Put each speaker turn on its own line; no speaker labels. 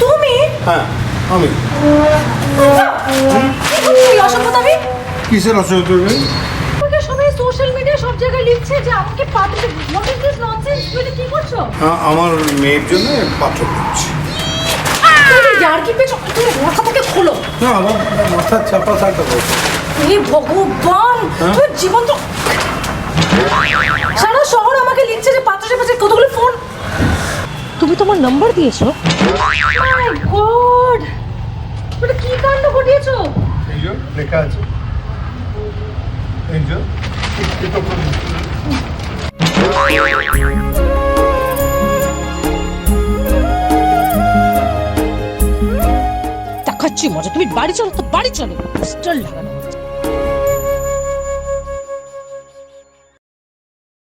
তুমি?
হ্যাঁ আমি। কিসের অসুবিধা?
সবাই সোশ্যাল মিডিয়া সব জায়গায় লিখছে যে আমাকে পাত্র। What is this nonsense? তুমি কি করছো?
আমার মেয়ের জন্য পাত্র করছি।
यार কি পেছো? তুমি মাথাটাকে খোলো।
না আমার মাথা চাপা থাকতে বলছো।
হে ভগবান, তুই জীবন তো সারা শহর আমাকে লিখছে যে পাত্র পাশে কতগুলো ফোন। তুমি তোমার নাম্বার দিয়েছো? মাই গড, এটা কি কাণ্ড ঘটিয়েছো?
এই যে লেখা আছে, এই যে এটা
দেখাচ্ছি মজা। তুমি বাড়ি চলো তো, বাড়ি চলো। স্টার লাগানো